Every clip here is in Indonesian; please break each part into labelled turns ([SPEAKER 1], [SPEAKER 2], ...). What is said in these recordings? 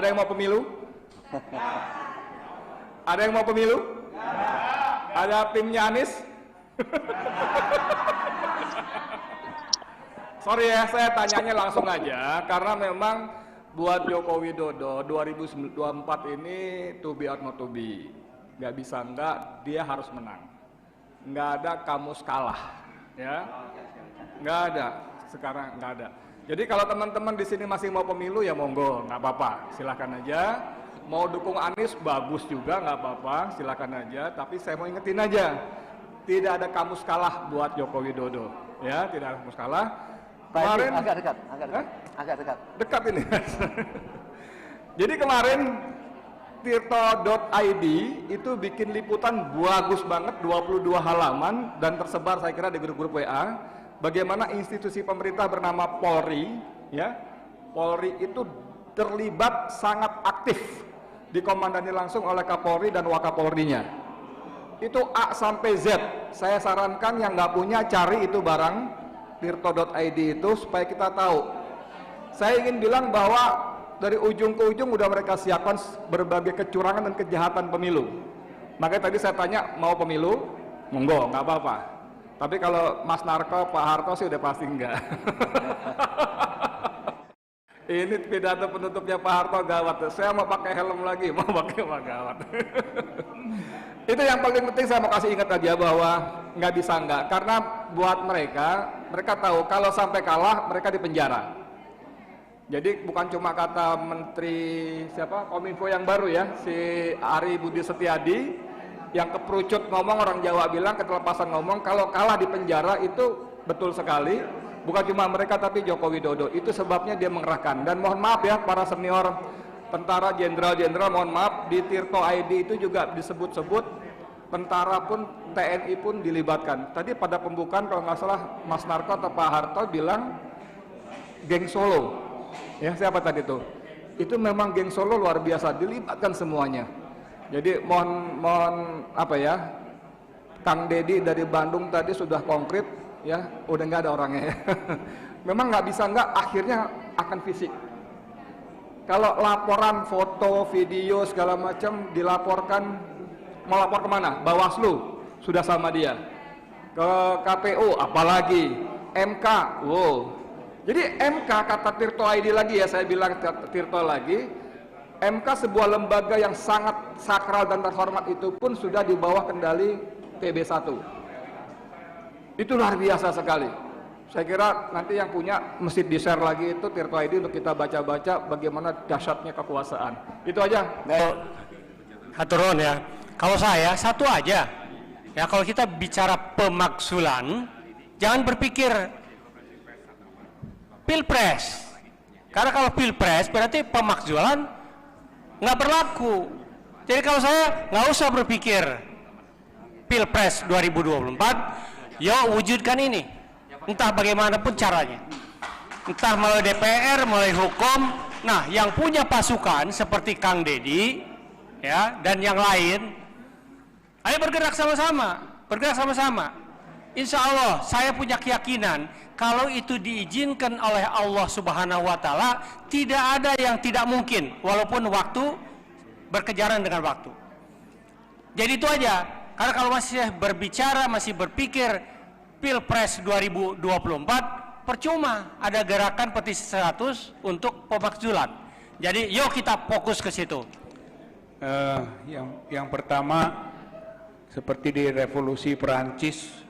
[SPEAKER 1] Ada yang mau pemilu? Ada yang mau pemilu? Ada timnya Anies? Sorry ya, saya tanyanya langsung aja, karena memang buat Joko Widodo 2024 ini to be or not to be. Nggak bisa enggak, dia harus menang. Nggak ada kamus kalah, ya. Nggak ada, sekarang nggak ada. Jadi kalau teman-teman di sini masih mau pemilu ya monggo, nggak apa-apa, silakan aja. Mau dukung Anies bagus juga, nggak apa-apa, silakan aja. Tapi saya mau ingetin aja, tidak ada kamus kalah buat Joko Widodo, ya, tidak ada kamus kalah. Kemarin
[SPEAKER 2] agak dekat, agak dekat.
[SPEAKER 1] Dekat ini. Jadi kemarin tirto.id itu bikin liputan bagus banget, 22 halaman dan tersebar saya kira di grup-grup WA. Bagaimana institusi pemerintah bernama Polri, ya, Polri itu terlibat sangat aktif, dikomandani langsung oleh Kapolri dan Wakapolrinya. Itu A sampai Z. Saya sarankan yang nggak punya cari itu barang tirto.id itu supaya kita tahu. Saya ingin bilang bahwa dari ujung ke ujung udah mereka siapkan berbagai kecurangan dan kejahatan pemilu. Makanya tadi saya tanya mau pemilu, monggo, nggak apa-apa. Tapi kalau Mas Narko, Pak Harto sih udah pasti enggak. Ini pidato penutupnya Pak Harto gawat. Saya mau pakai helm lagi, mau pakai apa gawat. Itu yang paling penting saya mau kasih ingat aja bahwa nggak bisa enggak. Karena buat mereka tahu kalau sampai kalah mereka dipenjara. Jadi bukan cuma kata Menteri Kominfo yang baru ya, si Ari Budi Setiadi, yang keperucut ngomong, orang Jawa bilang ketelepasan ngomong, kalau kalah di penjara itu betul sekali. Bukan cuma mereka tapi Joko Widodo. Itu sebabnya dia mengerahkan. Dan mohon maaf ya para senior tentara, jenderal-jenderal, mohon maaf, di Tirto ID itu juga disebut-sebut tentara pun, TNI pun dilibatkan. Tadi pada pembukaan kalau nggak salah Mas Narko atau Pak Harto bilang geng Solo. Ya, siapa tadi itu? Itu memang geng Solo luar biasa, dilibatkan semuanya. Jadi mohon apa ya, Kang Dedi dari Bandung tadi sudah konkret ya, udah nggak ada orangnya ya. Memang nggak bisa nggak, akhirnya akan fisik. Kalau laporan foto, video segala macam dilaporkan, mau lapor kemana? Bawaslu sudah sama dia, ke KPU apalagi, MK, wow. Jadi MK kata Tirto ID lagi ya, saya bilang Tirto lagi, MK sebuah lembaga yang sangat sakral dan terhormat itu pun sudah di bawah kendali TB1. Itu luar biasa sekali. Saya kira nanti yang punya mesti di-share lagi itu Tirto ID untuk kita baca-baca bagaimana dahsyatnya kekuasaan. Itu aja.
[SPEAKER 3] Haturon ya. Kalau saya satu aja. Ya, kalau kita bicara pemakzulan, jangan berpikir Pilpres. Karena kalau Pilpres berarti pemakzulan nggak berlaku. Jadi kalau saya nggak usah berpikir Pilpres 2024, yuk wujudkan ini, entah bagaimanapun caranya, entah melalui DPR, melalui hukum. Nah, yang punya pasukan seperti Kang Dedi, ya, dan yang lain, ayo bergerak sama-sama, bergerak sama-sama. Insya Allah, saya punya keyakinan kalau itu diizinkan oleh Allah Subhanahu Wa Taala, tidak ada yang tidak mungkin, walaupun waktu berkejaran dengan waktu. Jadi itu aja. Karena kalau masih berbicara, masih berpikir Pilpres 2024, percuma ada gerakan petisi 100 untuk pemakzulan. Jadi yuk kita fokus ke situ.
[SPEAKER 4] Yang pertama, seperti di Revolusi Perancis,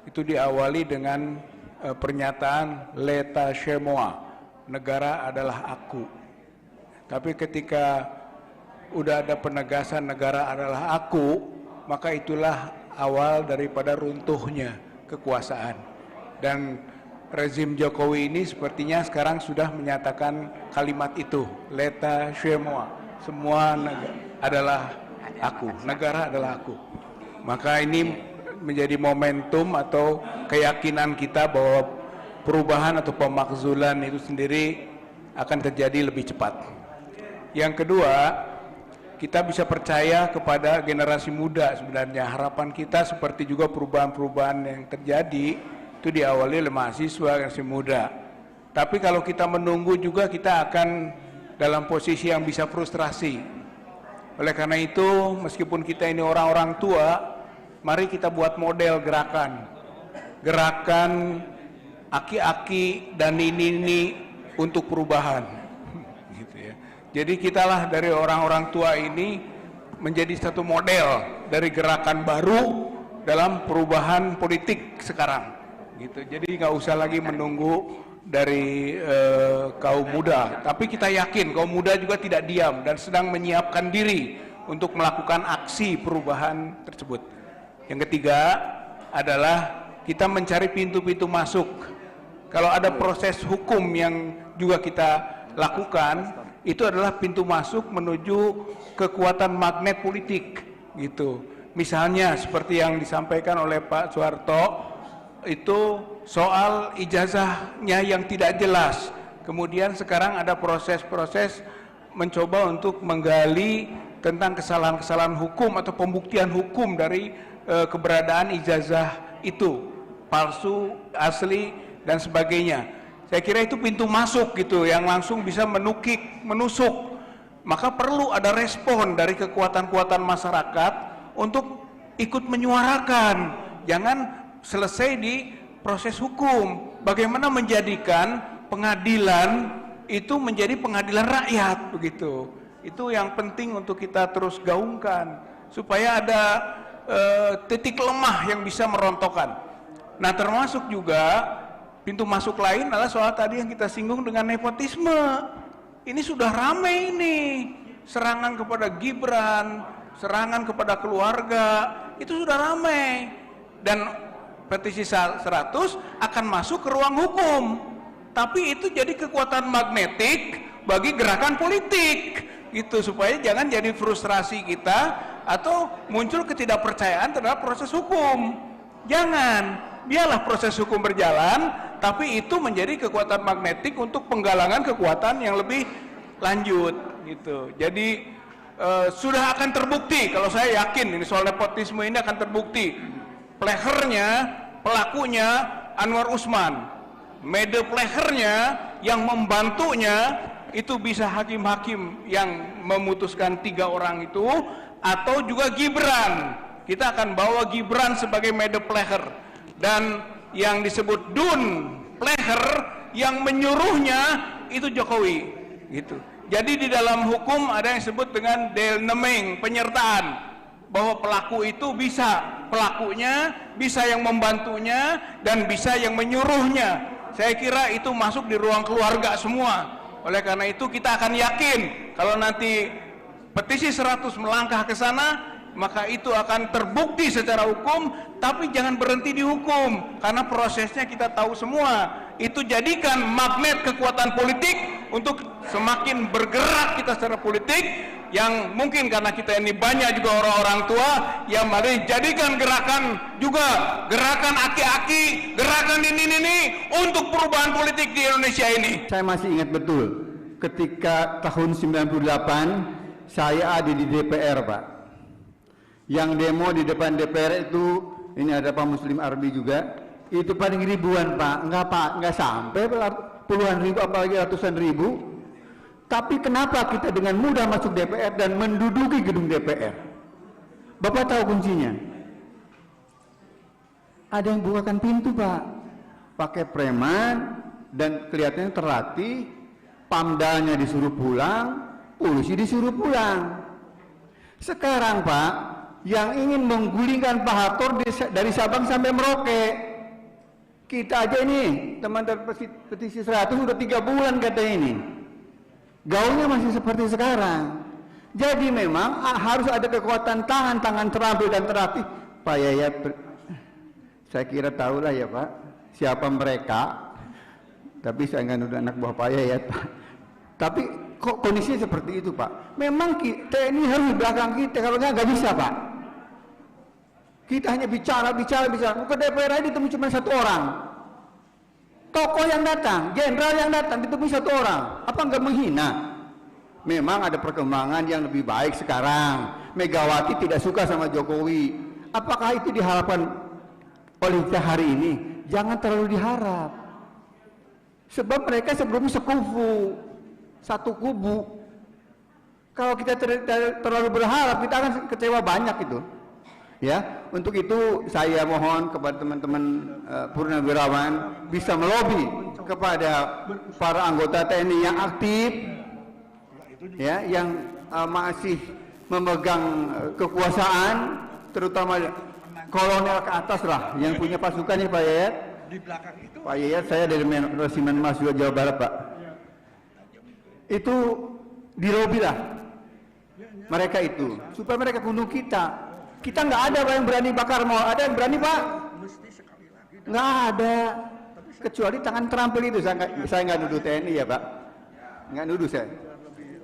[SPEAKER 4] itu diawali dengan pernyataan l'état chez moi, negara adalah aku. Tapi ketika udah ada penegasan negara adalah aku, maka itulah awal daripada runtuhnya kekuasaan. Dan rezim Jokowi ini sepertinya sekarang sudah menyatakan kalimat itu, l'état chez moi, semua adalah aku, negara adalah aku. Maka ini menjadi momentum atau keyakinan kita bahwa perubahan atau pemakzulan itu sendiri akan terjadi lebih cepat. Yang kedua, kita bisa percaya kepada generasi muda. Sebenarnya harapan kita seperti juga perubahan-perubahan yang terjadi itu diawali oleh mahasiswa generasi muda. Tapi kalau kita menunggu juga kita akan dalam posisi yang bisa frustrasi. Oleh karena itu, meskipun kita ini orang-orang tua, mari kita buat model gerakan aki-aki dan nini untuk perubahan. Gitu ya. Jadi kitalah dari orang-orang tua ini menjadi satu model dari gerakan baru dalam perubahan politik sekarang. Gitu. Jadi nggak usah lagi menunggu dari kaum muda, tapi kita yakin kaum muda juga tidak diam dan sedang menyiapkan diri untuk melakukan aksi perubahan tersebut. Yang ketiga adalah kita mencari pintu-pintu masuk. Kalau ada proses hukum yang juga kita lakukan, itu adalah pintu masuk menuju kekuatan magnet politik, gitu. Misalnya seperti yang disampaikan oleh Pak Soeharto, itu soal ijazahnya yang tidak jelas. Kemudian sekarang ada proses-proses mencoba untuk menggali tentang kesalahan-kesalahan hukum atau pembuktian hukum dari keberadaan ijazah itu, palsu, asli, dan sebagainya. Saya kira itu pintu masuk gitu, yang langsung bisa menusuk. Maka perlu ada respon dari kekuatan-kekuatan masyarakat untuk ikut menyuarakan. Jangan selesai di proses hukum. Bagaimana menjadikan pengadilan itu menjadi pengadilan rakyat, begitu. Itu yang penting untuk kita terus gaungkan supaya ada titik lemah yang bisa merontokkan. Nah, termasuk juga pintu masuk lain adalah soal tadi yang kita singgung dengan nepotisme. Ini sudah ramai ini, serangan kepada Gibran, serangan kepada keluarga, itu sudah ramai. Dan petisi 100 akan masuk ke ruang hukum, tapi itu jadi kekuatan magnetik bagi gerakan politik gitu, supaya jangan jadi frustrasi kita atau muncul ketidakpercayaan terhadap proses hukum. Jangan, biarlah proses hukum berjalan, tapi itu menjadi kekuatan magnetik untuk penggalangan kekuatan yang lebih lanjut gitu. Jadi sudah akan terbukti, kalau saya yakin ini soal nepotisme ini akan terbukti. Plehernya, pelakunya Anwar Usman, mede plehernya yang membantunya itu bisa hakim-hakim yang memutuskan 3 orang itu, atau juga Gibran. Kita akan bawa Gibran sebagai mede pleher, dan yang disebut Dun pleher yang menyuruhnya itu Jokowi gitu. Jadi di dalam hukum ada yang disebut dengan deelneming, penyertaan, bahwa pelaku itu bisa, pelakunya bisa yang membantunya dan bisa yang menyuruhnya. Saya kira itu masuk di ruang keluarga semua. Oleh karena itu kita akan yakin kalau nanti petisi 100 melangkah ke sana, maka itu akan terbukti secara hukum, tapi jangan berhenti di hukum, karena prosesnya kita tahu semua. Itu jadikan magnet kekuatan politik untuk semakin bergerak kita secara politik, yang mungkin karena kita ini banyak juga orang-orang tua, yang mari jadikan gerakan juga, gerakan aki-aki, gerakan ini untuk perubahan politik di Indonesia ini.
[SPEAKER 5] Saya masih ingat betul ketika tahun 98 saya ada di DPR, Pak. Yang demo di depan DPR itu, ini ada Pak Muslim Arbi juga, itu paling ribuan, Pak. Enggak sampai puluhan ribu, apalagi ratusan ribu. Tapi kenapa kita dengan mudah masuk DPR dan menduduki gedung DPR? Bapak tahu kuncinya? Ada yang bukakan pintu, Pak, pakai preman, dan kelihatannya terlatih. Pamdalnya disuruh pulang, polisi disuruh pulang. Sekarang, Pak, yang ingin menggulingkan Pak Harto dari Sabang sampai Merauke, kita aja ini teman-teman petisi 100 udah 3 bulan katanya ini, gaulnya masih seperti sekarang. Jadi memang harus ada kekuatan tangan terampil dan terlatih. Pak Yayat, saya kira tahulah ya Pak siapa mereka, tapi saya nggak nuduh anak buah Pak Yayat, Pak. Tapi kok kondisinya seperti itu, Pak? Memang kita ini harus di belakang kita, kalau nggak bisa, Pak. Kita hanya bicara. Ke DPR aja ditemui cuma 1 orang. Tokoh yang datang, jenderal yang datang ditemui 1 orang. Apa nggak menghina? Memang ada perkembangan yang lebih baik sekarang. Megawati tidak suka sama Jokowi. Apakah itu diharapkan oleh kita hari ini? Jangan terlalu diharap. Sebab mereka sebelumnya sekufu. satu kubu. Kalau kita terlalu berharap, kita akan kecewa banyak itu. Ya, untuk itu saya mohon kepada teman-teman purnawirawan bisa melobi kepada para anggota TNI yang aktif, ya, yang masih memegang kekuasaan, terutama kolonel ke atas lah, yang punya pasukannya Pak Yayat. Pak Yayat, saya dari Resimen Mahasiswa Jawa Barat, Pak. Itu dilobi lah mereka itu, supaya mereka bunuh kita. Kita nggak ada Pak yang berani bakar mau, ada yang berani Pak? Nggak ada, kecuali tangan terampil itu. Saya nggak nuduh TNI ya Pak, nggak nuduh saya.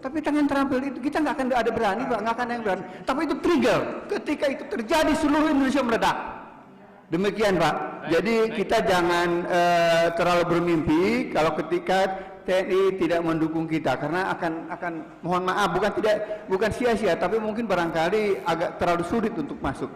[SPEAKER 5] Tapi tangan terampil itu kita nggak akan ada berani Pak, nggak akan ada yang berani. Tapi itu trigger, ketika itu terjadi seluruh Indonesia meledak. Demikian Pak. Jadi kita jangan terlalu bermimpi kalau ketika TNI tidak mendukung kita, karena akan mohon maaf bukan sia-sia, tapi mungkin barangkali agak terlalu sulit untuk masuk.